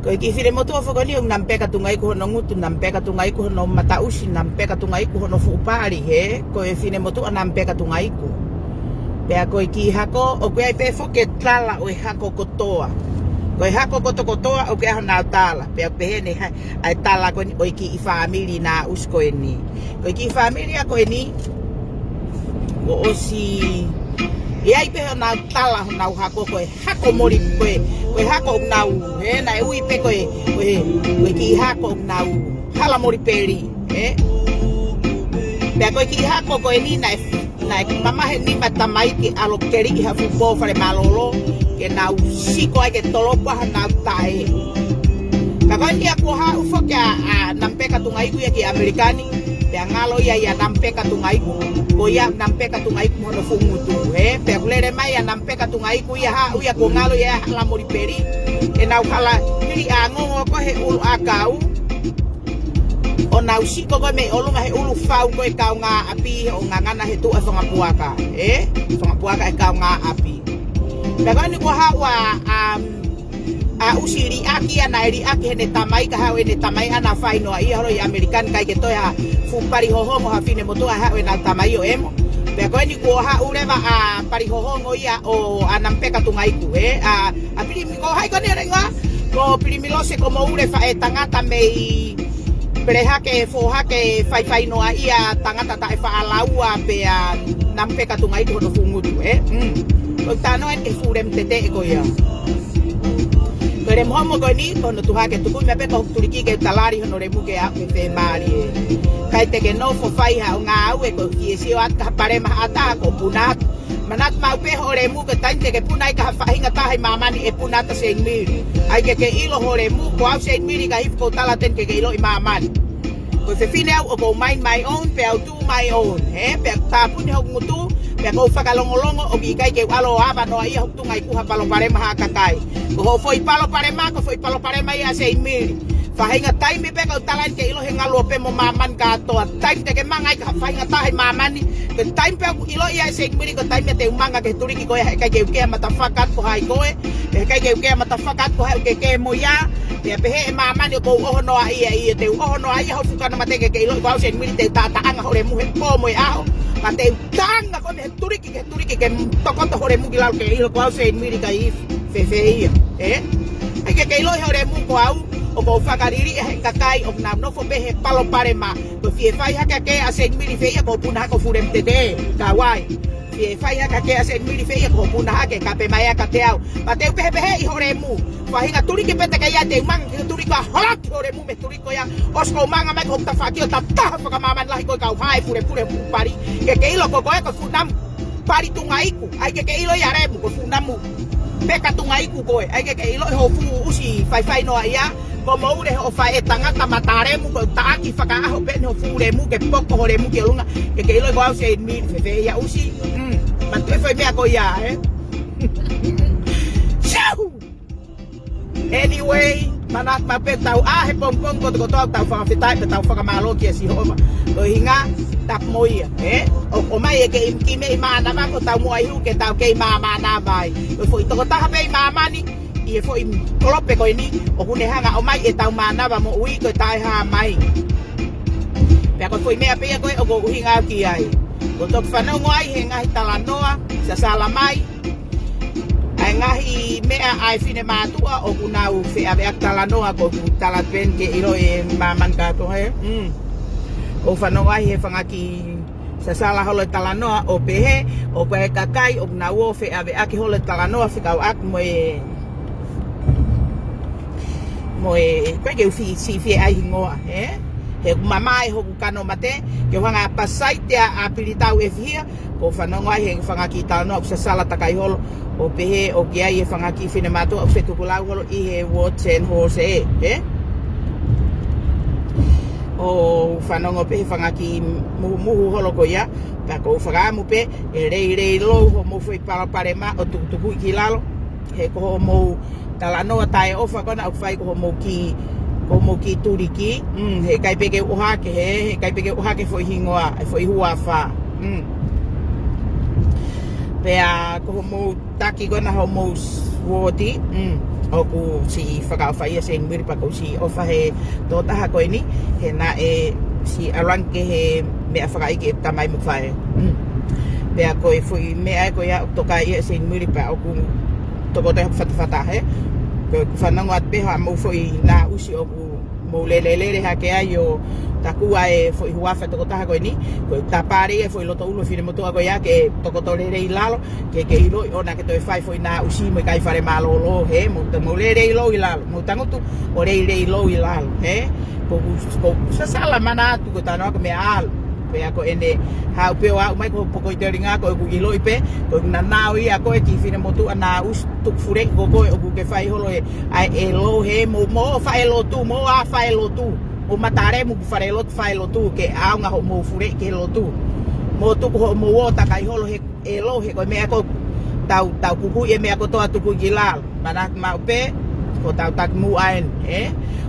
Ko ki fire moto fo ko ni nampe ka tungai ko no ngutu nampe ka tungai ko no matausi nampe ka tungai ko no fu pari he ko e fine moto nampe ka tungai ko pe ko ki hako o ko ai pe fo ke tala o hako kotoa ko hako kotoa o ke na tala pe pe ne ai tala ko o ki family na usko ni ko ki family ko ni o si e ai pe na tala na hako ko hako mori ko hako na he na ui pe ko ki hako na hala mori peri pe ko ki hako ko ni na mama he ni matamai ki alo keri ha fu bo fare malolo ke na si ko ai ke tolo pa na tai ka ko ni ko ha u fo ka nampe ka tungai ku ya ki amerikani pe ngalo ya nampe ka tungai ku ko ya nampe ka tungai ku no fu mutu pe kulere mai ya nampe ka tungai ku ya ha u ya ko ngalo ya la mori peri e na kala hiri ango ko he ulu akau o na usi ko me olu nga he ulu fau ko e ka nga api o nga ngana he tu so nga puaka so nga puaka e ka nga api daga ni ko ha wa a usiri aki ana iri aki ne tamai ka ha ne tamai ana fai no ai horo ya american kai ke to ya fu pari ho ho mo ha fine mo to ha na tamai o emo pe ko ni ko ha ureva a pari ho ho ngo ia o anampe ka tungai ku a pili mi ko hai ko ne renga ko pili mi lo se como ure fa e tangata mei preha ke fo ha ke fai no ia tangata ta fa alaua pe a nampe ka tungai ku no fungu tu ko tano en e furem tete ko ya kere mo ko ni ko no tu ha ke tu ku me pe ko turiki ke talari no re mu ke a pe mari kai te ke no fo fai ha nga au e ko ki si at ka pare ma ata ko punat manat mau pe hore mu ke tante ke punai ka fa hinga ta hai mama ni e punata se mi ai ke ilo hore mu ko au se mi ga hip ko tala ten ke ilo i mama ko se fine au ko mind my own pe au do my own pe ta puni ho mutu pe ko fa ka longo o bi kai ke alo aba no ai ho tu ngai ku ha palo pare ma ka kai ko foi palo pare ma ko foi palo pare ma ia se mi fahinga time pe ka talan ke ilo henga lo pe mo maman ka to time te ke mangai ka fahinga ta hai maman ni ke time pe ilo ia se mi ko time te manga ke turi ki ko ka ke mata fakat ko hai ko ka ke mata fakat ko ke mo ya pe he maman ko o no ai te o no ai ho fuka na mate ke ilo ko se mi te ta anga hore mu he po mo ya pa te tanga ko ne turi ki ke to ko to hore mu ki la ke ilo ko se mi ka i fe ai ke ilo hore mu ko au o ko fakariri e kakai o na no fo be he palo pare ma ko fie fai ha ke a se miri fe ko puna ko furem tete kawai fie fai ha ke a se miri fe ko puna ha ke ka pe mai ka te au pa te be i hore mu fa hinga turi ke pete ka ya te mang turi ka hola hore mu me turi ko ya osko manga me ko ta fa ki ta ta fa ka mama la ko ka hai pure pari ke ilo ko funam pari tungai ku ai ke ilo ya re mu ko funam mu peka tunga iku koe ai ke ilo ho fu usi fai no ia ko mo ure ho fai tangata matare mu ko taaki faka ho pe no fu re mu ke poko ho re mu ke lunga ke ilo ko au mi fe ya usi mate fai me ko ya anyway manat mape tau he pongpong ko tau fa fitai tau fa malo ke si ho ko hinga tap moi o mai ke ki me mana ma ko tau moi hu ke tau ke mama na vai ko foi to ta pe mama ni i foi kolope ko ni o hune hanga o mai e tau mana ba mo ui ko tai ha mai pe ko foi me ape ko o go hinga ki ai ko tok fa no ngoi hinga talanoa sa sala mai ai ngahi mea ai fine matua o kunau fe ave talanoa ko talapen ke iro e maman ka to he o fa no ai he fangaki sa sala holo talanoa o pehe o pe kakai o na wo fe ave aki holo talanoa fe ka ak moe pe ke si fi ai ngoa he mamai ho kano mate ke hanga pasai te a pilitau e fia ko fa no ai he fangaki talanoa sa sala takai holo o pehe o kia i e whangaki whina matua o whetukulau holo i he Watson Horse o whanongo pehe whangaki muhu holo ko ia ka ko whakamu pe e rei lou ho mo whi parapare ma o tukutuku i ki lalo he ko ho mo talanoa tae ofa kona o whai ko ho mo ki turiki he kai peke uhake he kai peke uhake fo hingoa fo hua wha pea ko mo taki gona ho mo woti o ku si whakawhai se ngiri pa ko si ofa he to taha ko ini he na e si arranke he mea whakai ke tamai mo whae pea ko e fui mea ko ia toka ia se ngiri pa o ku toko te whatawhata he ko whanango at peha mo fui na usi o ku mo lelelere ha ke ai o takua e foi huafa toko taha ko ni ko tapare e foi loto ulo fine moto ko ya ke toko tole rei lalo ke ilo ona ke to e fai foi na usi mo kai fare malo lo he mo le rei lo ilalo mo tango tu o rei lo ilalo ko sa sala mana tu ko tano ko me al pe ko ene ha pe wa mai ko poko te ringa ko ilo ipe ko na nau ia ko e ki fine moto ana us tu fure ko o ke fai holo e ai e lo he mo fai lo tu mo a fai lo tu o matare mo fare lo fai lo tu ke a nga ho mo fure ke lo tu mo tu ko mo wota kai holo he e lo he ko me ko tau kuku e me ko to atu ku gilal mana ma pe ko tau tak mu ain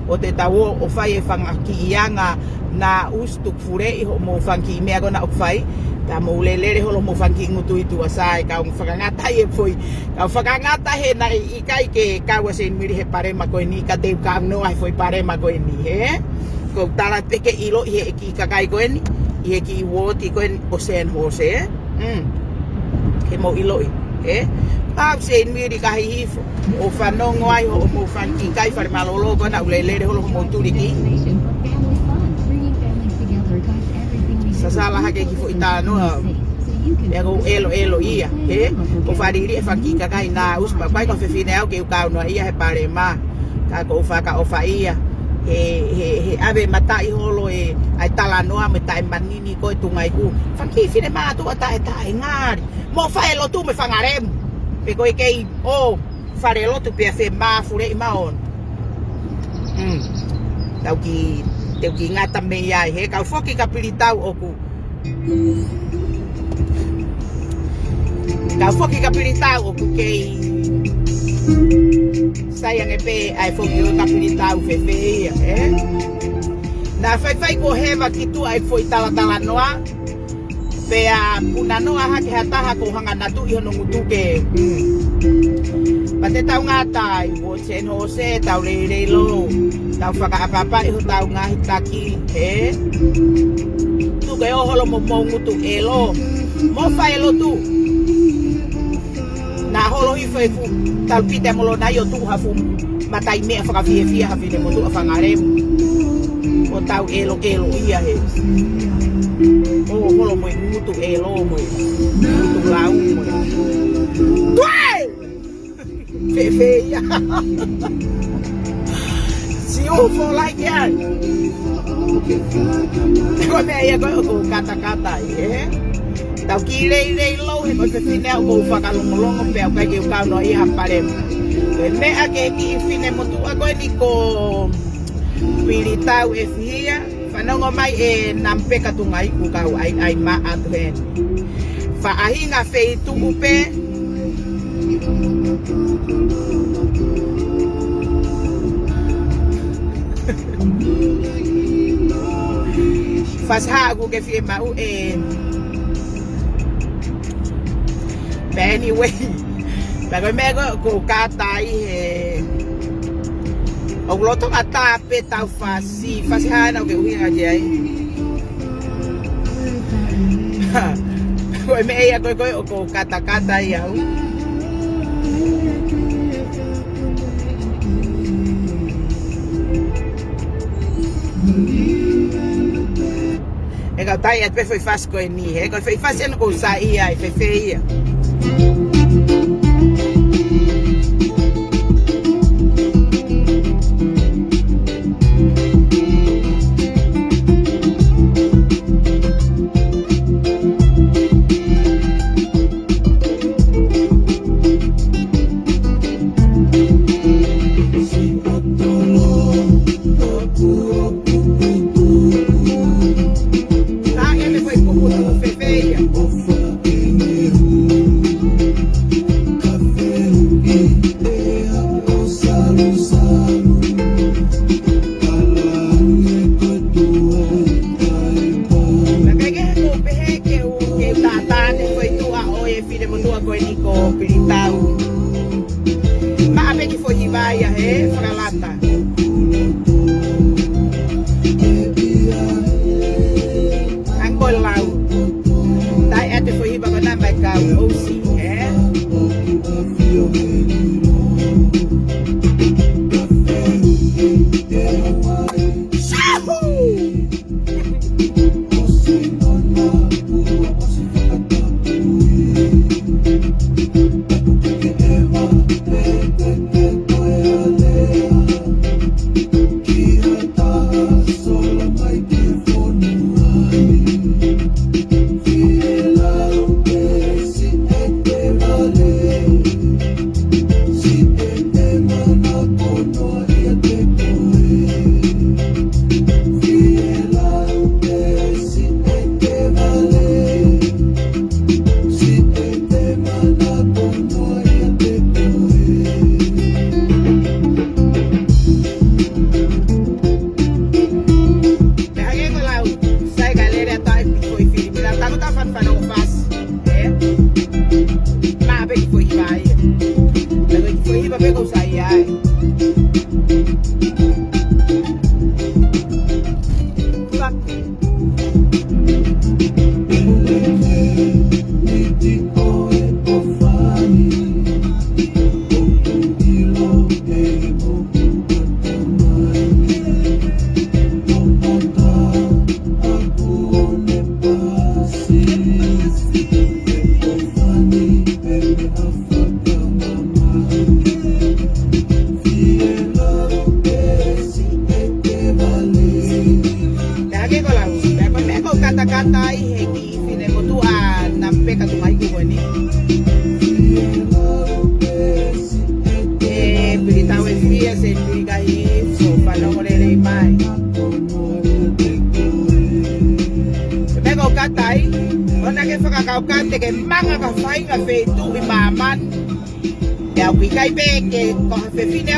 o te tau o fai e fanga ki ianga na ustuk fure i ho mo fanki me ko na o fai ta mo lelere holo mo fanki ngutu itu asai ka un fakangata e foi ka fakangata he na i kai ke ka wase miri he pare ma ko ni ka te ka no ai foi pare ma ko ni ko tala peke ilo i ki kakai ko ni i ki woti ko Ocean Horse ke mo ilo pa se miri ka hi o fanongo ai ho mo fanki kai fare malolo ko na lelere holo mo turiki sa sala hake ki fo itano e go elo ia o fariri e fanki ka kai na uspa pai ko fefine au ke ka no ia he pare ma ka ko faka o fa ia he ave mata i holo ai talanoa me tai manini ko tungai ku fanki fine ma tu ata ngari mo fa elo tu me fangarem pe ko ke o farelo tu pe fe ma fure i maon tau ki ngata me ia he ka foki ka pilitau oku ka foki ka pilitau oku ke sayang e pe ai foki ka pilitau fe na fai ko heva ki tu ai foi tala noa pe a puna noa ha ke hataha ko hanga na tu i hono ngutu ke pate tau ngata i Watson Horse tau le lo tau whaka apapa i ho tau ngahi taki tu ke o holo mo ngutu e lo mo fai lo tu na holo i fai fu tau pite molo na yo tu hafu matai me whaka fie hafi le mo tu a whangarem o tau elo ia he o holo mo ngutu e lo mo ngutu lau mo Fefe ya si o fo like ya ko me ya ko kata Tau ki rei lau he koe whine au kou whakalongolongo pia o kai ki o kau no iha parema. Koe mea ke ki I whine motu a koe ni ko piri tau e whihia. Whanongo mai e nampeka tunga iku kau ai ma atu hen. Whaahinga whei tuku pe. Whasha aku ke whie mau e. But anyway, bago mego ko katai he. O loto atape tau fasi fasihana ke uhinga jai. Ko me ia ko kata ia. E ka tai at pe foi fas ko ni he ko foi fas en ko sa ia e fe ia.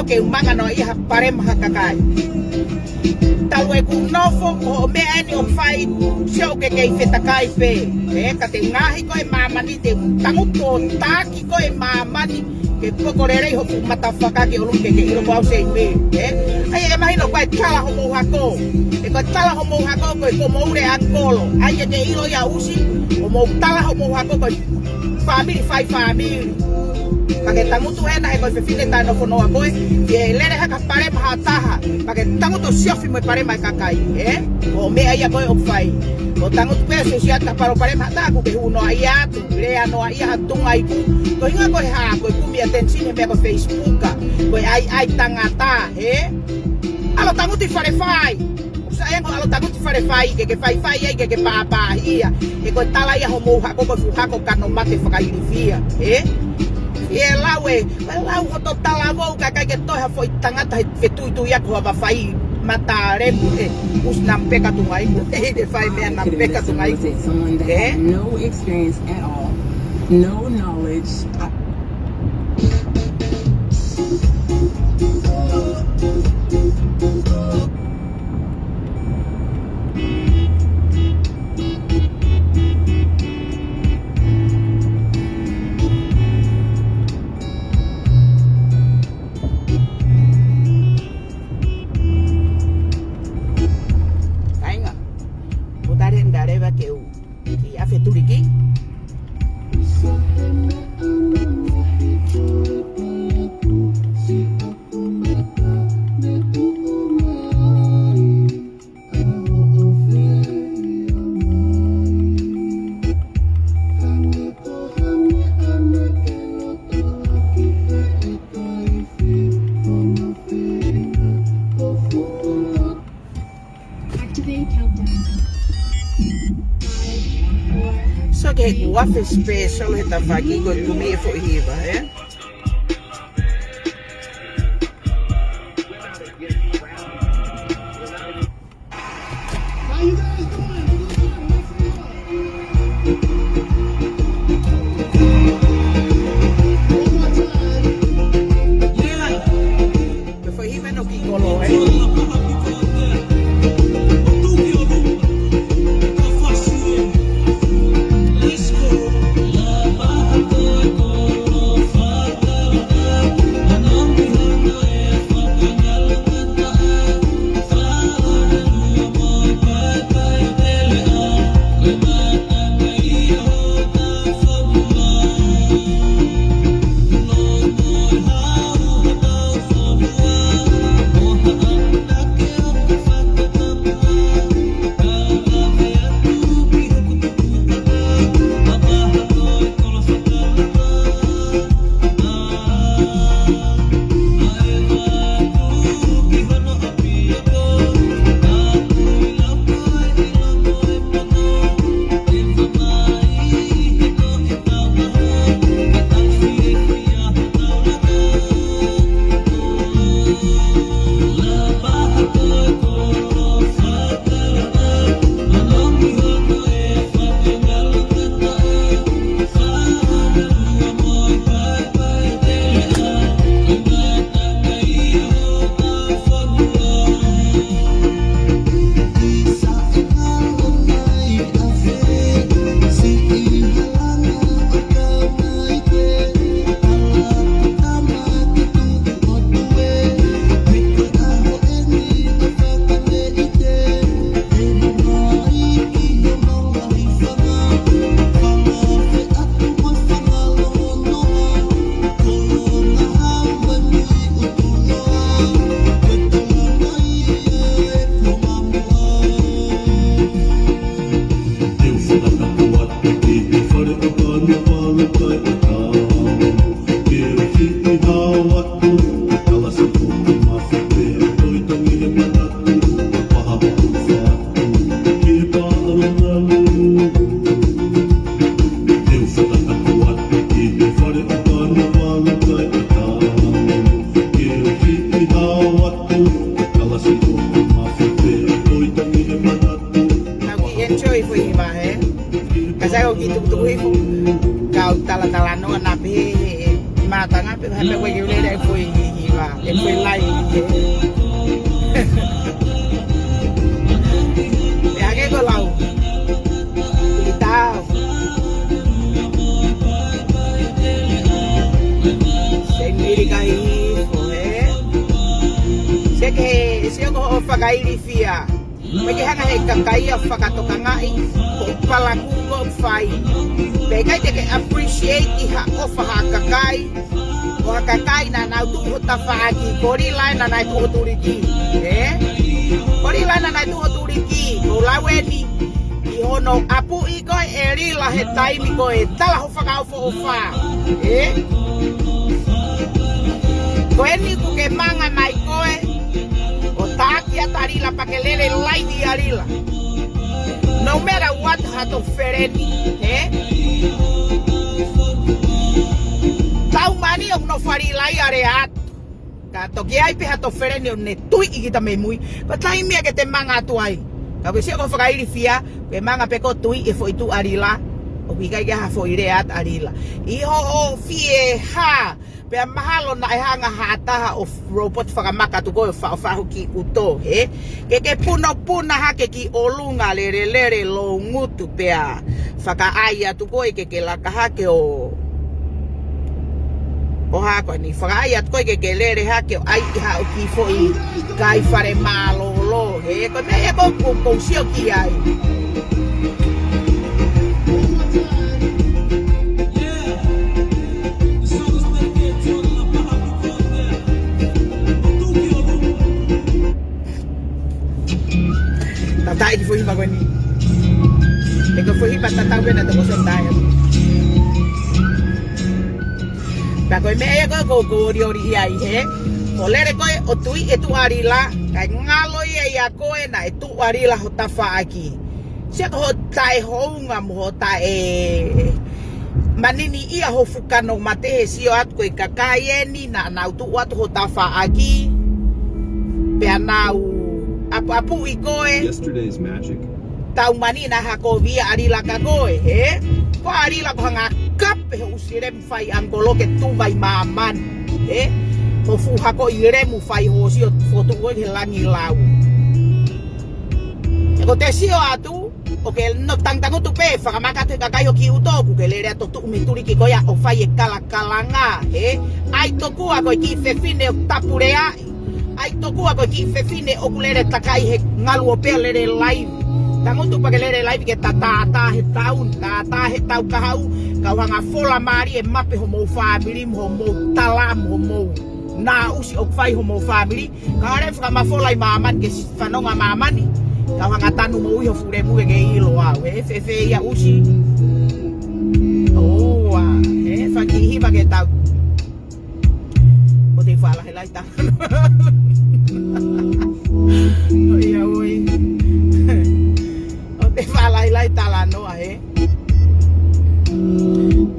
Que un manga no ia parem hakakai. Talu e ku nofo o me ani o fai show ke feta kai pe. Ka te ngahi ko e mamani te tanguto taki ko e mamani ke pokorere ho matafaka ke olum ke ilo pau sei pe. Ai e mai no kwai tala ho mo hako. E ko tala ho mo hako ko mo ure akolo. Ai e ilo ya usi o mo tala ho mo hako ko family. Pake tangutu hena e koe whiwhine tai no whanau a koe e lere haka pare maha taha pake tangutu siofi mo e pare mai kakai o mea ia koe o whai o tangutu pēr so siata paro pare maha taha kuke huno a ia atu rea no a ia hatunga iku ko hinga koe haa koe kumi atensine mea koe Facebooka koe ai tangata alo tangutu i whare whai Sayang ko alo takut fare fai ke fai ai ke pa ia e ko tala ia homo ha ko fu ha ko kano mate fakai fia e lawe lau ko to tala vo ka ke to ha foi tangata fe tu ia ko ba fai mata remute usnam peka tu mai de fai me na peka tu mai someone that had no experience at all, no knowledge. So que waffle special hita fagi go kumi fo hiba Before hiba no kikolo Kau tala-talano nabi mata ngapi hape ko yule dai foi hiwa e foi lai ya ke ko lau itao se miri kai se ke se ko fakai fia Magi hanga he kakai a whakatoka ngai ko palaku ko whai. Pekai te ke appreciate i ha ofa ha kakai. O ha kakai na nau tuho ta whaaki. Kori lai na nai tuho turiki. Kori lai na nai tuho turiki. Ko laweni i hono apu i koe e rila he taimi koe. Tala ho whakao fo o wha. Koe ni ku ke manga mai koe. O tāki atari arila pakelele laivi arila. No matter what hato fereni, tau mani o no farilai areat. Kato ki ai pe hato fereni o ne tui ikita me mui. Patai mea ke te manga tuai. Ka se ko whakairi fia, ke manga pe ko tui e fo itu arila. O ki kai ha fo ireat arila. Iho o fie ha. Pe mahalo na hanga hata o robot whakamaka tu ko whahu ki uto, ke puno puna hake ki olunga lere lo ngutu pea whakaaya tu ko ke laka hake o hako ni whakaaya tu ko ke lere hake o ai ha o ki fo i kai whare malolo, ko me e ko sio ki ai. Tatai ki fuhi magoni. Eko fuhi patata wena to kosen dai. Ba ko me ko ori ai O lere ko o tui e tu arila, kai ngalo ia ko e na e tu arila ho tafa aki. Se ko tai hounga mo tae manini ia ho fukano mate sio at ko kakai ni na tu wat ho tafa aki. Pe nau apu ikoe Yesterday's magic. tau mani na hako via arila kagoe ko arila ko hanga kap usirem fai angolo ke tu vai maman ko fu hako iremu fai hosio foto ko helangi lau ko te sio atu o ke no tangtango tu pe fa maka te kakayo ki uto ku ke lere to tu mituri ki ko ya o fai kala kalanga ai to ku ko ki fe fine tapurea ai toku ako ki fefine o kulere takai he ngalu o pea lere live tango tu pake lere live ke tata he tau kahau kau hanga fola mari e mape homo family homo talam homo na usi o fai homo family kau re fuka mafola i maman ke fanonga mamani kau hanga tanu mo uho fure mu ke ilo au fefe ya usi fakihi pake tau o te fala helai ta Oia oi. O te whalai lai tala noa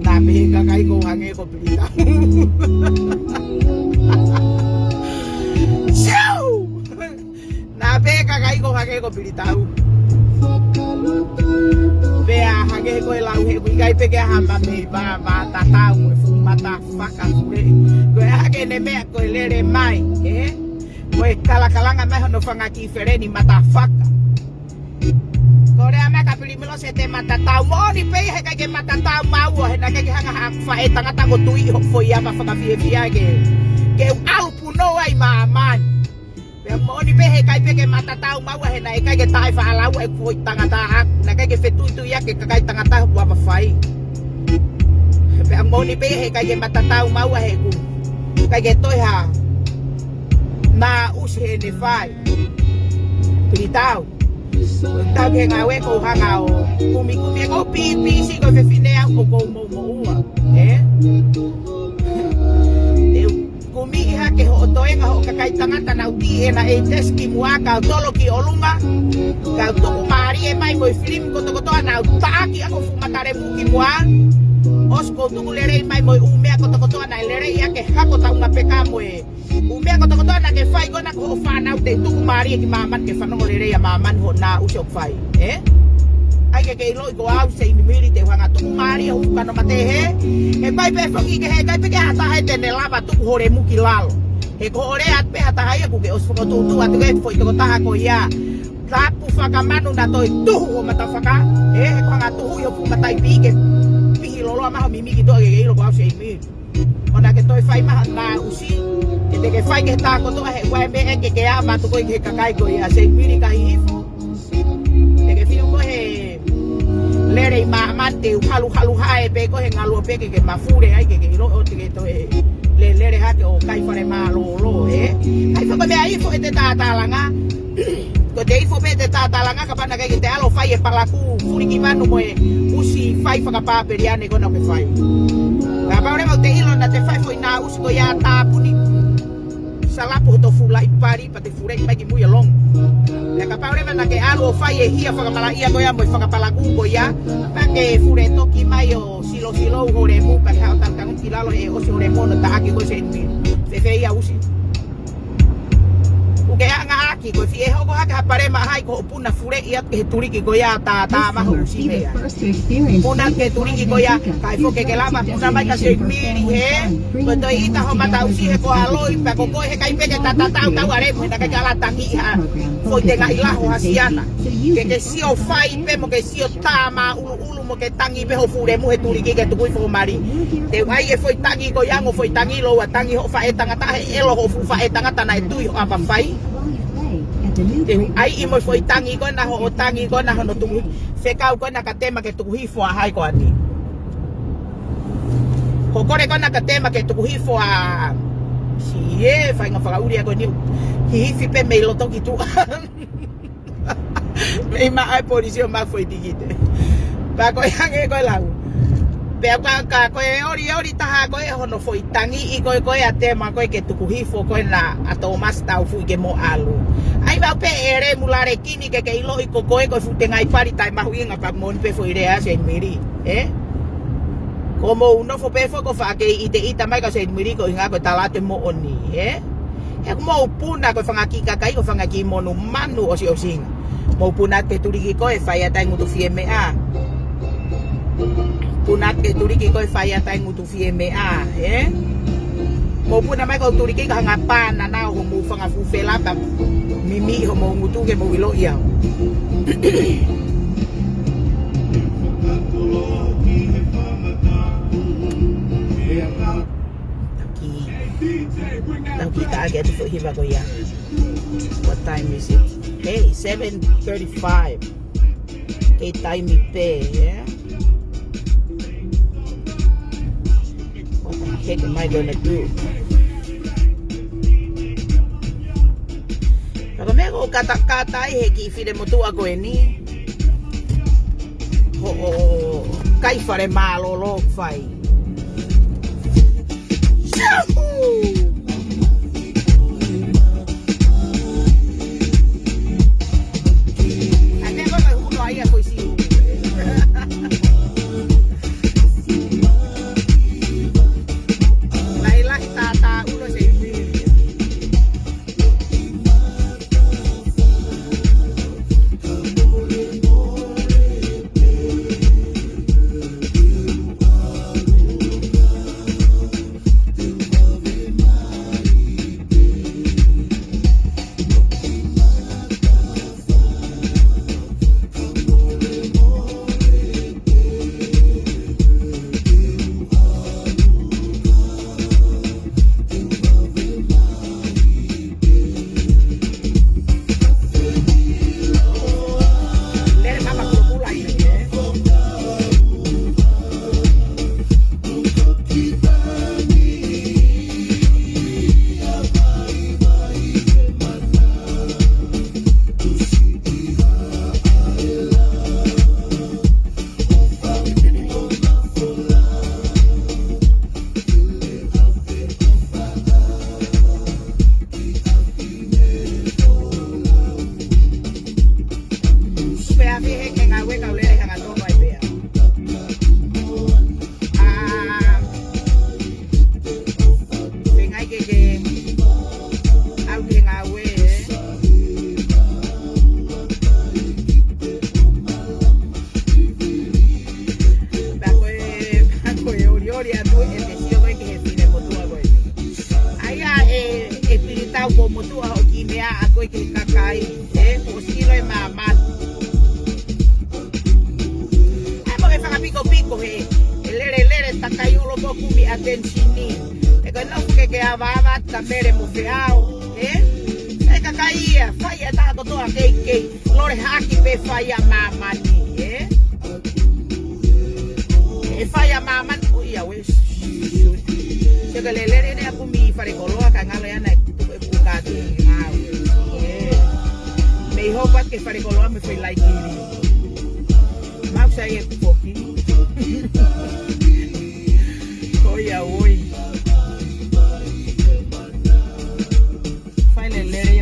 Nā pehe kakai ko hange ko pilita. Siu! Nā pehe kakai ko hange ko pilita. Pea hange ko e lau he wikai peke hama me ba tatau e fumata whaka fure. Ko e hake ne mea ko e lere mai, Koe kalakalanga mai hono whanga ki whereni matawhaka. Korea mea ka pilimilo se te matatau. Mōni pei he kai ke matatau maua he na kai hanga haka e tangata ko tui ho foi ama whanga fia ke au puno ai maaman. Pea mōni pei he kai pe ke matatau maua he na e kai ke tae whaalau e foi tangata hak. Na kai ke whetui ya ke kakai tangata hua mawhai. Pea mōni pei he kai ke matatau maua he ku. Kai ke toi ha. Na usi he ne whai Piritau Tau ke ngawe ko hanga o Kumi e ko pisi ko whewhinea ko ko mo ua Kumi iha ke ho otoenga ho kakai tangata na uti e na e teski mua Kau tolo ki olunga Kau tuku maari e mai mo i filim kotokotoa na utaki ako fumatare muki mua Osko tuku lere mai mo i umea kotokotoa na lere ia ke hako tau nga peka mo Umea kotokotoa na ke whai gona ko whanau te tuku maari e ki maman ke whanongo lere ia maman ho na usiok whai Ai ke iloi ko au se inimiri te whanga tuku maari e hukano mate He kai pe whangi ke he kai pe ke hatahe te ne lava tuku hore muki lalo He ko hore at pe hatahe ku ke oswhako tutu at ke fwoi toko taha ko ia Tapu whakamanu na toi tuhu o matawhaka He ko hanga tuhu i o pumatai pike Pihi lolo amaho mimiki toa ke ilo ko au se inimiri Ona ke toi whai maha na usi Te ke whai ke tāko toa he wai me e ke ama tuko i ke kakai ko ia se piri ka hifo Te ke whiu ko he lere i maaman te uhalu hae pe ko he ngalo pe ke mafure ai ke ilo o te ke to e lere hake o kai whare maa lo Kai whako mea ifo e te tātālanga Ko te ifo pe te tātālanga ka pana ke te alo whai e palaku Furi ki manu mo e usi whai whakapāperi ane kona ke whai Ka paure mau te ilo na te whai fo i nā usi ko ia tāpuni salapo to fulai pari pa te furei mai ki muia long. Le ka paure mana ke alo fai e hia whakamala ia ko ia mo whakapalagu ko ia. Pa ke fure toki mai o silo hore mu pa tau tantangun kilalo e o hore mono ta aki ko se mi. Se fe ia usi. Uke anga aki ko fi e hoko haka pare ma hai ko puna fure ia ke turiki ko ia ta ma ho usi mea. Puna ke turiki ko ia kai fo ke lama puna mai ka se miri he. Ko to ita ho mata usi he ko aloi pa ko he kai pe ke ta tau are mo na ke kala tangi ha. Foi te ngai la ho hasiana. Que si o fai pe mo que si o tama ulu mo que tangi pe ho fure mu he turiki ke tu fo mari. Te vai e foi tangi ko yang o foi tangi lo wa tangi ho fa e tangata he elo ho fa e tangata na e tu ho apa fai. Ai i mo foi tangi ko na ho tangi ko na ho no tu se kau ko na ka tema ke tu hi fo hai ko ani. Ko kore ko na ka tema ke tu hi fo a si e fai nga fa uri ko ni hi fi pe me lo to ki tu. Me ma ai policio ma foi digite. Pa ko yang e ko lau. Pe ka ko ori ta ko e hono foi tangi i ko a tema ko ke tu hi fo ko na ato mas tau fu ke mo alu. Ai ba pe ere mulare kini ke ilo i ko ko fu te ngai pari tai ma hui nga pa mon pe foi rea se miri, Como uno fo pe fo ko fa ke ita mai ka se miri ko nga ko talate mo oni, E mo puna ko fanga ki ka kai ko fanga ki monu manu o si osing. Mo puna te turiki ko e fa ya tai ngutu FMA. Punat ke turiki ko e fa ya tai ngutu FMA, Mo puna mai ko turiki ka ngapa na na ho mo fanga fu fela ba mimi ho mo ngutu ke mo ilo ia. Kita agad for hiba ko ya. What time is it? Hey, 7:35. Okay, time ipe, What the heck am I gonna do? Pero mego kata-kata he ki fide mo tu ako ni. Kai fare malo lo fai.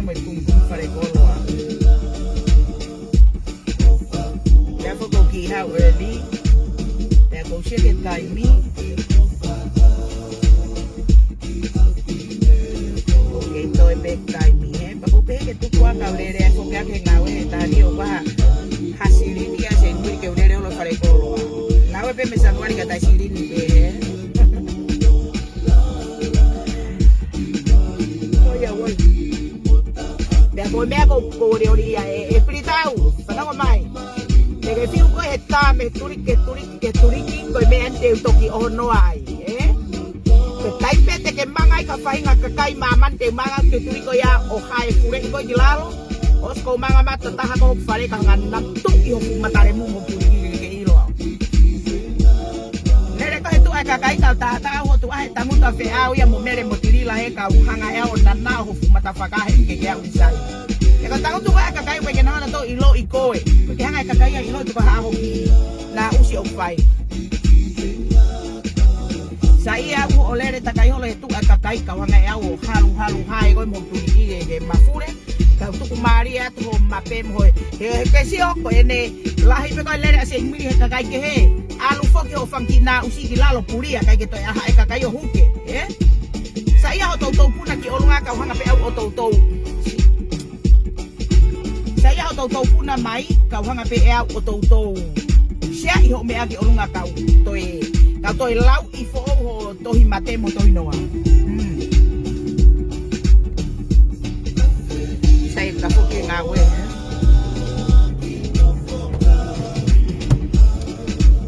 mo kung fare koloa. Therefore go ki ha early. Therefore shake it time me. Okay, to e back time me. Pag upeke tu kwa ka lere so kya ke ngawe tani o ba hasilini ya sengwi ke lere lo fare koloa. Ngawe pe mesanwani ka tasilini be. Ko me ko oria e fritau para ko mai de que fiu ko está me turi ko me ante toki ono ai ke tai pete ke mangai ka fainga ka kai maman te manga ke turi ko ya o hai fure ko dilalo os ko manga mata ta ko fare ka ngan tu yo matare mu mo puri ke ilo nere ko tu ai ka kai ta ho tu ai ta mu ta fe au ya mo mere mo tiri la he ka hanga ya o na ho fu mata fa ka he ke ya usai. Kalau tahu tu kan kakai pengen nama tu ilo ikoe, pergi hangai kakai yang ilo tu bah hoki na usi opai. Saya aku oleh takai oleh tu kakai kau hangai aku halu hai kau mau tu ke mafure, kau tu kumari tu mapem hoi. Kesio kau ini lahir kau oleh asyik milih kakai ke he. Alu foki ofang kina usi kilalo puri kakai kita hai kakai hoki. Saya otau pun nak olong kau hangai pe otau. Saya otau puna mai kau hanga pe ea otau sia iho me agi olunga kau toi lau ifo ho tohi mate mo toi noa saya kapo ke ngawe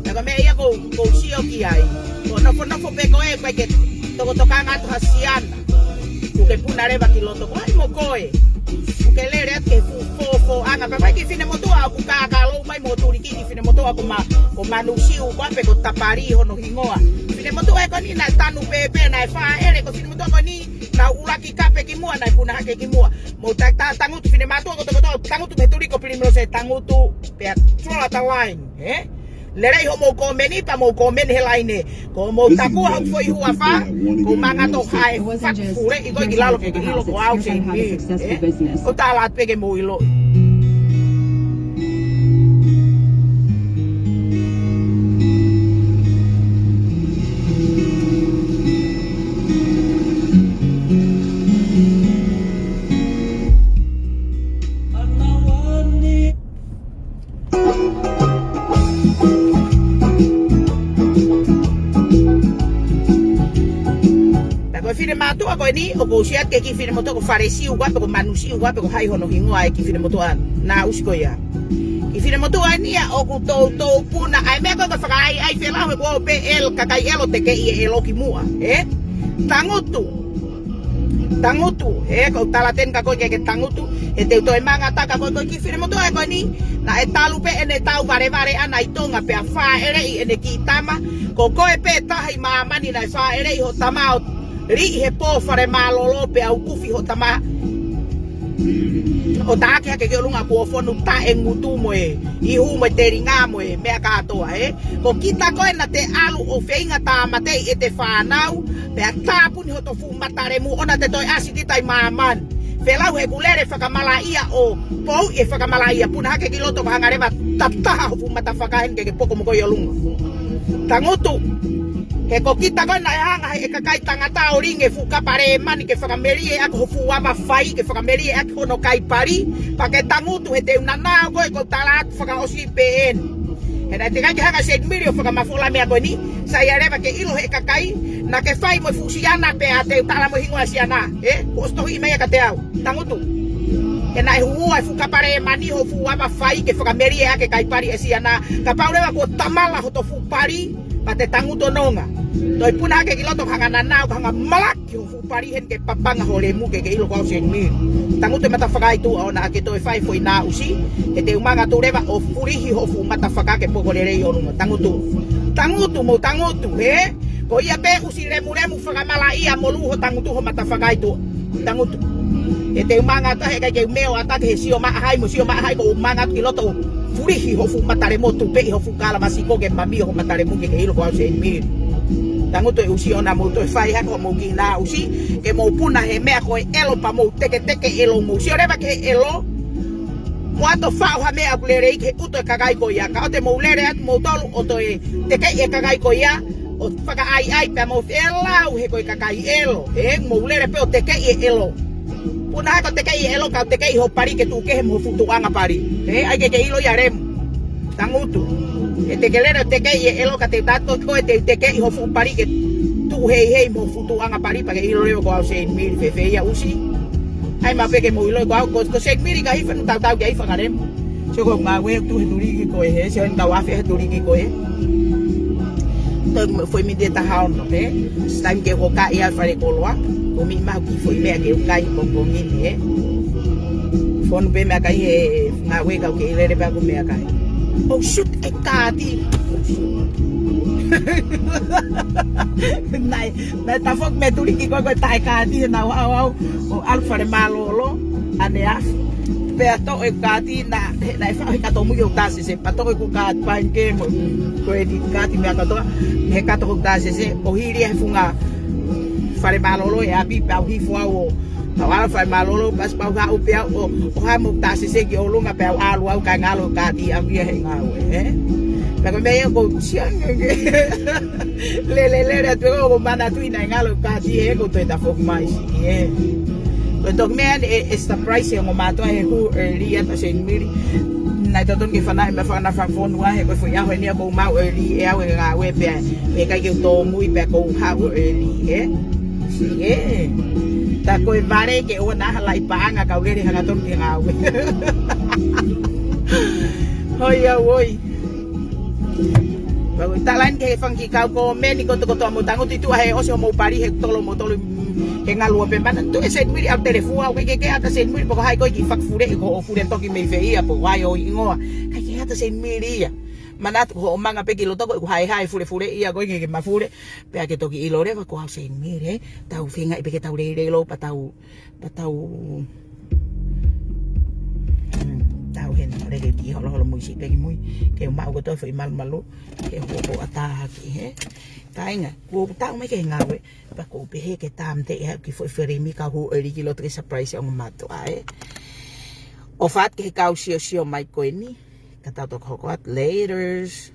naga me ia ko sio ki ai ko no fo pe ko e pa ke to kanga to hasian ke puna reba kiloto ko ai mo koe que lere que fo anga pa que fine moto aku kakalo mai moto ki fine moto aku ko manusiu kwa pe ko tapari hono hingoa fine moto e ko ni na tanu pepe na fa ere ko fine moto ko ni na ulaki kape ki mua na puna ke ki mua mo ta tangu tu fine mato ko tangu tu meturi ko primero se tangu tu pe trola ta line lere ho mo ko meni pa mo ko men helaine ko mo taku ha foi hua fa ko manga to hai fa fure iko gilalo ke gilo ko au se o ta la pege mo ilo fine mato ako ni o ko siat ke ki fine moto ko faresi u ko manusi u ko hai hono hingo ai ki fine moto an na usko ya ki fine moto ani ya o ko to puna ai me ko fa ai fela ko pe el kakai elo te ke i elo ki mua tangutu ko talaten ka ko ke tangutu te to manga ta ka ko ki fine moto ko ni na etalu pe ene tau bare ana itonga pe fa ere ene ki tama ko e pe ta hai mama ni na fa ere ho tamao ri he po fare malolo pe au kufi ho tama o ta ke lunga ko fonu ta engutu mo i hu mo teringa mo me ka to ko kita ko na te alu o feinga ta mate e te fanau pe ta pun ho to fu matare mu ona te toi asiti tai maman felau he kulere fakamalaia o pou e fakamalaia pun ha ke kiloto hangare ba tata fu mata fakahen ke poko mo ko yolunga tangutu ke ko kita ko na hanga e kakai tangata oringe fuka pare mani ke fakameri e ako fu wa fai ke fakameri e ako no kai pari pa ke tangutu hete una na ko talat faka osi pen era te kai hanga se mirio faka mafula me ako ni saya reba ke ilo he kakai na ke fai mo fusiana pe ate tala mo hingo asiana ko sto hi me ka te au tangutu e na huwa fuka pare mani ho fu wa fai ke fakameri e ake kai pari asiana ka paure ko tamala ho to fu pari pate tanguto nonga toi puna ke kiloto hanga nanau hanga malak yo pari hen ke papanga hole mu ke ilo ko sen mi tanguto mata fakai tu ona ke toi fai foi na usi e te umanga tu reba o furihi ho fu mata faka ke pogo lere yo no tanguto ko ia pe usi remu faka mala ia molu ho tanguto ho mata fakai tu tanguto e te umanga ta he ke meo ata ke sio ma hai ko umanga kiloto furihi ho fu matare mo tu pe ho fu kala masiko ke mami ho matare mu ke ilo ko sen mi Tango to usi ona mo to fai ha ko mo ki na usi ke mo puna he mea ko elo pa mo teke elo mo si ore ba ke elo mo ato fa ha mea ku lere ke uto kagai ko ya ka o te mo lere at mo tolu o to e teke e kagai ko ya o whaka ai pa mo ela u he ko kagai elo e mo lere pe o teke e elo puna ko teke e elo ka teke i ho pari ke tu ke mo futu anga pari ai ke ilo ya rem tangutu e te kelere te kei e elo ka te tato ko te kei ho fu pari ke tu hei mo futu anga pari pa ke ilo leo ko au se mil fe fe ya usi ai ma pe ke mo ilo ko se mil ka hifa tau tau ke hifa karem se ko ma we tu he turi ki ko e se nda wa fe he turi ki ko e to foi mi de ta ha no he time ke ko ka ia fare ko loa ko mi ma ki foi me ke ka i ko mi ni e fon be me ka i na we ka ke ile re pa ko me ka oh shoot e kati nai ta fok me turi ki ko tai kati na wow o alfa de malolo ane af pe to e kati na fa ka to mu yo tasi se pa to ko ka pan ke mo ko e di kati me ka to me ka to tasi se o hiri e funga fare malolo e abi pa hi fo o Awal fai malolo pas pau ga upia o ha mo tasi se ki o lunga pe alu au ka ngalo ka di au ye nga we pero me ko chiang le tu ko mana tu ina ngalo ka di e ko to ta fok mai si e to men esta price mo mato e hu early at sen miri na to ton ki fana me fana fa fon wa he ko fo ya ho ni ko mau early e au nga we pe ka ki to mui pe ko ha early e si e ta ko vare ke o na halai paanga ka uri hanga ton ki ngawe hoya woi bago talan ke fangi ka ko meni ko to mo tango titu he o se mo pari he tolo he ngalu pe man to ese miri al telefua ke ata sen miri ko hai ko ki fak fure ko o fure to ki me veia po wai o ingoa ka ke ata sen miri ya manat ko manga pe ki lo to ko hai fure ia ko ke ma fure pe ke to ki ilore ko sen miri tau finga pe ke tau le lo patau tau hen le ke ki lo mo si pe ki muy ke ma ko to foi mal malu ke ho ata ki he tainga ko tau me ke ngawe pa ko pe he ke tam te ki foi fere mi ka ho eri ki lo tre surprise ang mato ai o fat ke ka sio mai ko ni kata to ko laters